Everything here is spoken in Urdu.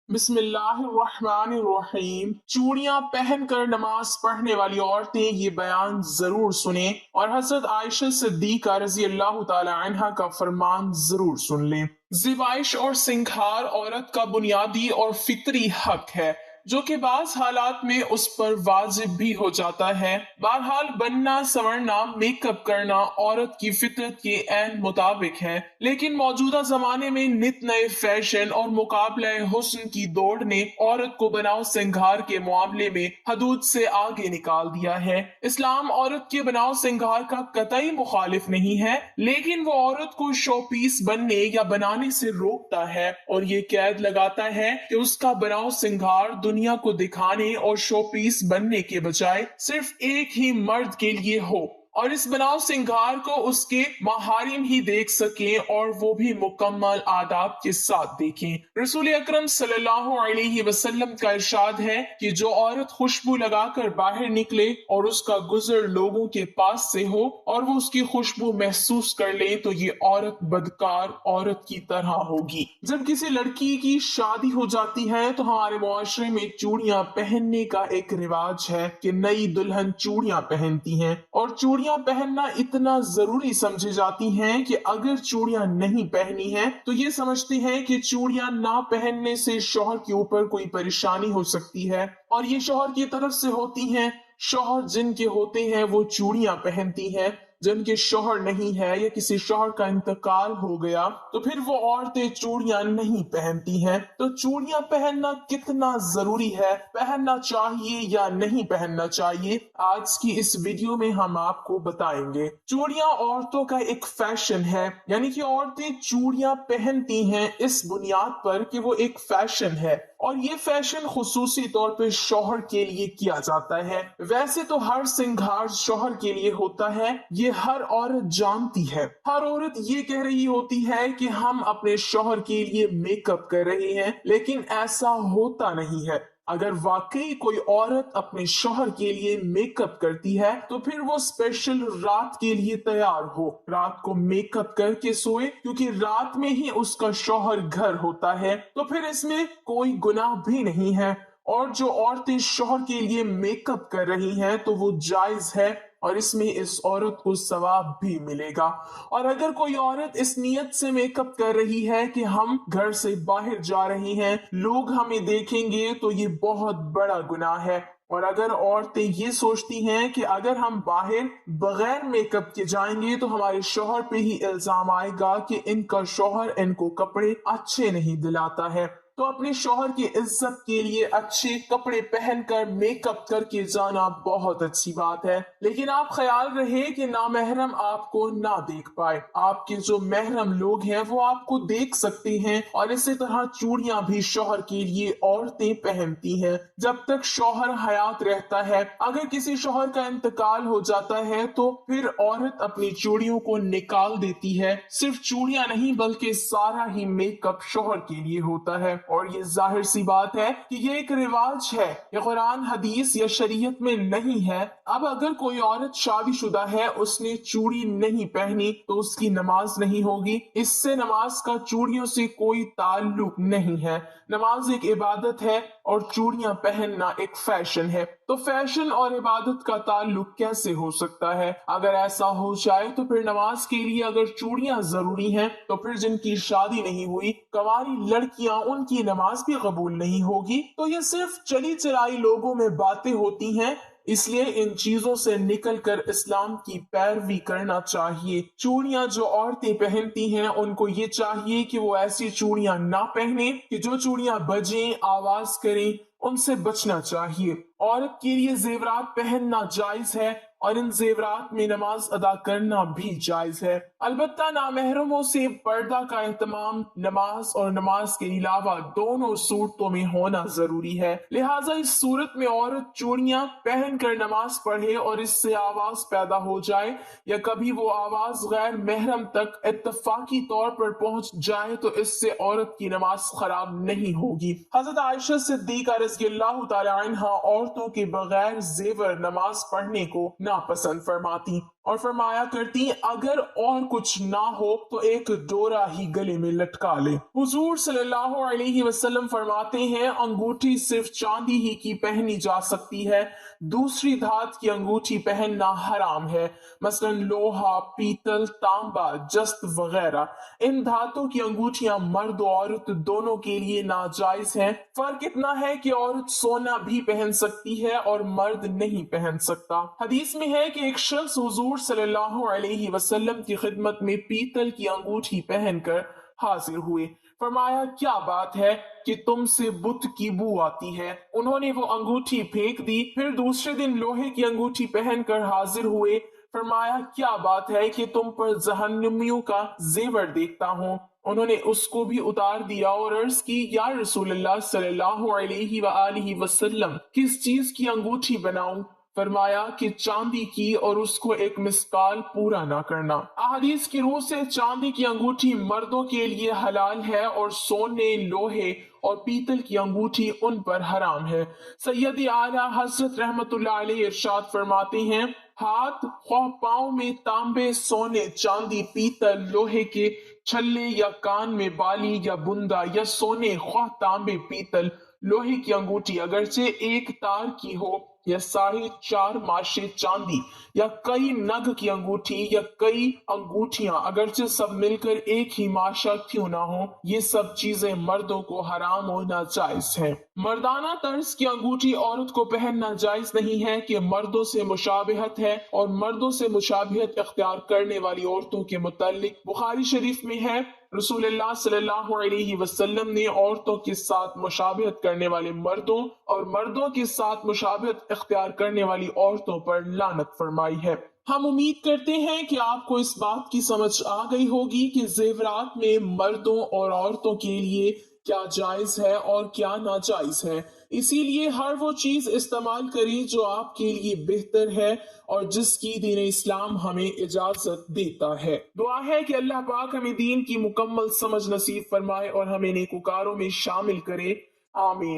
بسم اللہ الرحمن الرحیم۔ چوڑیاں پہن کر نماز پڑھنے والی عورتیں یہ بیان ضرور سنیں اور حضرت عائشہ صدیقہ رضی اللہ تعالی عنہا کا فرمان ضرور سن لیں۔ زیبائش اور سنگھار عورت کا بنیادی اور فطری حق ہے جو کہ بعض حالات میں اس پر واجب بھی ہو جاتا ہے۔ بہرحال بننا، سنورنا، میک اپ کرنا عورت کی فطرت کے عین مطابق ہے، لیکن موجودہ زمانے میں نت نئے فیشن اور مقابلہ حسن کی دوڑ نے عورت کو بناؤ سنگھار کے معاملے میں حدود سے آگے نکال دیا ہے۔ اسلام عورت کے بناؤ سنگھار کا قطعی مخالف نہیں ہے، لیکن وہ عورت کو شو پیس بننے یا بنانے سے روکتا ہے اور یہ قید لگاتا ہے کہ اس کا بناؤ سنگھار دنیا کو دکھانے اور شو پیس بننے کے بجائے صرف ایک ہی مرد کے لیے ہو اور اس بناؤ سنگھار کو اس کے محارم ہی دیکھ سکیں اور وہ بھی مکمل آداب کے ساتھ دیکھیں۔ رسول اکرم صلی اللہ علیہ وسلم کا ارشاد ہے کہ جو عورت خوشبو لگا کر باہر نکلے اور اس کا گزر لوگوں کے پاس سے ہو اور وہ اس کی خوشبو محسوس کر لے تو یہ عورت بدکار عورت کی طرح ہوگی۔ جب کسی لڑکی کی شادی ہو جاتی ہے تو ہمارے معاشرے میں چوڑیاں پہننے کا ایک رواج ہے کہ نئی دلہن چوڑیاں پہنتی ہیں اور چوڑیاں پہننا اتنا ضروری سمجھی جاتی ہیں کہ اگر چوڑیاں نہیں پہنی ہیں تو یہ سمجھتے ہیں کہ چوڑیاں نہ پہننے سے شوہر کے اوپر کوئی پریشانی ہو سکتی ہے اور یہ شوہر کی طرف سے ہوتی ہیں۔ شوہر جن کے ہوتے ہیں وہ چوڑیاں پہنتی ہیں، جن کے شوہر نہیں ہے یا کسی شوہر کا انتقال ہو گیا تو پھر وہ عورتیں چوڑیاں نہیں پہنتی ہیں۔ تو چوڑیاں پہننا کتنا ضروری ہے، پہننا چاہیے یا نہیں پہننا چاہیے، آج کی اس ویڈیو میں ہم آپ کو بتائیں گے۔ چوڑیاں عورتوں کا ایک فیشن ہے، یعنی کہ عورتیں چوڑیاں پہنتی ہیں اس بنیاد پر کہ وہ ایک فیشن ہے اور یہ فیشن خصوصی طور پہ شوہر کے لیے کیا جاتا ہے۔ ویسے تو ہر سنگھار شوہر کے لیے ہوتا ہے، یہ ہر عورت جانتی ہے۔ ہر عورت یہ کہہ رہی ہوتی ہے کہ ہم اپنے شوہر کے لیے میک اپ کر رہے ہیں، لیکن ایسا ہوتا نہیں ہے۔ اگر واقعی کوئی عورت اپنے شوہر کے لیے میک اپ کرتی ہے تو پھر وہ اسپیشل رات کے لیے تیار ہو، رات کو میک اپ کر کے سوئے، کیونکہ رات میں ہی اس کا شوہر گھر ہوتا ہے، تو پھر اس میں کوئی گناہ بھی نہیں ہے۔ اور جو عورتیں شوہر کے لیے میک اپ کر رہی ہیں تو وہ جائز ہے اور اس میں اس عورت کو ثواب بھی ملے گا۔ اور اگر کوئی عورت اس نیت سے میک اپ کر رہی ہے کہ ہم گھر سے باہر جا رہے ہیں، لوگ ہمیں دیکھیں گے، تو یہ بہت بڑا گناہ ہے۔ اور اگر عورتیں یہ سوچتی ہیں کہ اگر ہم باہر بغیر میک اپ کے جائیں گے تو ہمارے شوہر پہ ہی الزام آئے گا کہ ان کا شوہر ان کو کپڑے اچھے نہیں دلاتا ہے، تو اپنے شوہر کی عزت کے لیے اچھے کپڑے پہن کر میک اپ کر کے جانا بہت اچھی بات ہے، لیکن آپ خیال رہے کہ نامحرم آپ کو نہ دیکھ پائے۔ آپ کے جو محرم لوگ ہیں وہ آپ کو دیکھ سکتے ہیں۔ اور اسی طرح چوڑیاں بھی شوہر کے لیے عورتیں پہنتی ہیں جب تک شوہر حیات رہتا ہے۔ اگر کسی شوہر کا انتقال ہو جاتا ہے تو پھر عورت اپنی چوڑیوں کو نکال دیتی ہے۔ صرف چوڑیاں نہیں بلکہ سارا ہی میک اپ شوہر کے لیے ہوتا ہے، اور یہ ظاہر سی بات ہے کہ یہ ایک رواج ہے، یہ قرآن حدیث یا شریعت میں نہیں ہے۔ اب اگر کوئی عورت شادی شدہ ہے، اس نے چوڑی نہیں پہنی تو اس کی نماز نہیں ہوگی۔ اس سے نماز کا چوڑیوں سے کوئی تعلق نہیں ہے۔ نماز ایک عبادت ہے اور چوڑیاں پہننا ایک فیشن ہے، تو فیشن اور عبادت کا تعلق کیسے ہو سکتا ہے؟ اگر ایسا ہو جائے تو پھر نماز کے لیے اگر چوڑیاں ضروری ہیں تو پھر جن کی شادی نہیں ہوئی، کنواری لڑکیاں، ان کی نماز بھی قبول نہیں ہوگی۔ تو یہ صرف چلی چلائی لوگوں میں باتیں ہوتی ہیں، اس لیے ان چیزوں سے نکل کر اسلام کی پیروی کرنا چاہیے۔ چوڑیاں جو عورتیں پہنتی ہیں ان کو یہ چاہیے کہ وہ ایسی چوڑیاں نہ پہنیں کہ جو چوڑیاں بجیں، آواز کریں، ان سے بچنا چاہیے۔ عورت کے لیے زیورات پہننا جائز ہے اور ان زیورات میں نماز ادا کرنا بھی جائز ہے، البتہ نامحرموں سے پردہ کا اہتمام نماز اور نماز کے علاوہ دونوں صورتوں میں ہونا ضروری ہے۔ لہٰذا اس صورت میں عورت چوڑیاں پہن کر نماز پڑھے اور اس سے آواز پیدا ہو جائے یا کبھی وہ آواز غیر محرم تک اتفاقی طور پر پہنچ جائے تو اس سے عورت کی نماز خراب نہیں ہوگی۔ حضرت عائشہ صدیقہ رضی اللہ تعالی عنہا عورتوں کے بغیر زیور نماز پڑھنے کو ناپسند فرماتی اور فرمایا کرتی اگر اور کچھ نہ ہو تو ایک ڈورا ہی گلے میں لٹکا لے۔ حضور صلی اللہ علیہ وسلم فرماتے ہیں انگوٹھی صرف چاندی ہی کی پہنی جا سکتی ہے، دوسری دھات کی انگوٹھی پہننا حرام ہے، مثلا لوہا، پیتل، تانبا، جست وغیرہ۔ ان دھاتوں کی انگوٹھیاں مرد و عورت دونوں کے لیے ناجائز ہیں۔ فرق اتنا ہے کہ عورت سونا بھی پہن سکتی ہے اور مرد نہیں پہن سکتا۔ حدیث میں ہے کہ ایک شخص حضور صلی اللہ علیہ وسلم کی خدمت میں پیتل کی انگوٹھی پہن کر حاضر ہوئے۔ فرمایا کیا بات ہے کہ تم سے بت کی بو آتی ہے؟ انہوں نے وہ انگوٹھی پھینک دی۔ پھر دوسرے دن لوہے کی انگوٹھی پہن کر حاضر ہوئے۔ فرمایا کیا بات ہے کہ تم پر جہنمیوں کا زیور دیکھتا ہوں؟ انہوں نے اس کو بھی اتار دیا اور عرض کی یا رسول اللہ صلی اللہ علیہ وآلہ وسلم کس چیز کی انگوٹھی بناؤں؟ فرمایا کہ چاندی کی اور اس کو ایک مسقال پورا نہ کرنا۔ احادیث کی روح سے چاندی کی انگوٹھی مردوں کے لیے حلال ہے اور سونے، لوہے اور پیتل کی انگوٹھی ان پر حرام ہے۔ سیدی اعلیٰ حضرت رحمت اللہ علیہ ارشاد فرماتے ہیں ہاتھ خواہ پاؤں میں تانبے، سونے، چاندی، پیتل، لوہے کے چھلے یا کان میں بالی یا بندہ یا سونے خواہ تانبے، پیتل، لوہے کی انگوٹھی اگرچہ ایک تار کی ہو یا 4.5 ماشے چاندی یا کئی نگ کی انگوٹھی یا کئی انگوٹھیاں اگرچہ سب مل کر ایک ہی ماشا کیوں نہ ہو، یہ سب چیزیں مردوں کو حرام و ناجائز ہیں۔ مردانہ طرز کی انگوٹھی عورت کو پہننا جائز نہیں ہے کہ مردوں سے مشابہت ہے، اور مردوں سے مشابہت اختیار کرنے والی عورتوں کے متعلق بخاری شریف میں ہے رسول اللہ صلی اللہ علیہ وسلم نے عورتوں کے ساتھ مشابہت کرنے والے مردوں اور مردوں کے ساتھ مشابہت اختیار کرنے والی عورتوں پر لعنت فرمائی ہے۔ ہم امید کرتے ہیں کہ آپ کو اس بات کی سمجھ آ گئی ہوگی کہ زیورات میں مردوں اور عورتوں کے لیے کیا جائز ہے اور کیا ناجائز ہے۔ اسی لیے ہر وہ چیز استعمال کریں جو آپ کے لیے بہتر ہے اور جس کی دین اسلام ہمیں اجازت دیتا ہے۔ دعا ہے کہ اللہ پاک ہمیں دین کی مکمل سمجھ نصیب فرمائے اور ہمیں نیکوکاروں میں شامل کرے، آمین۔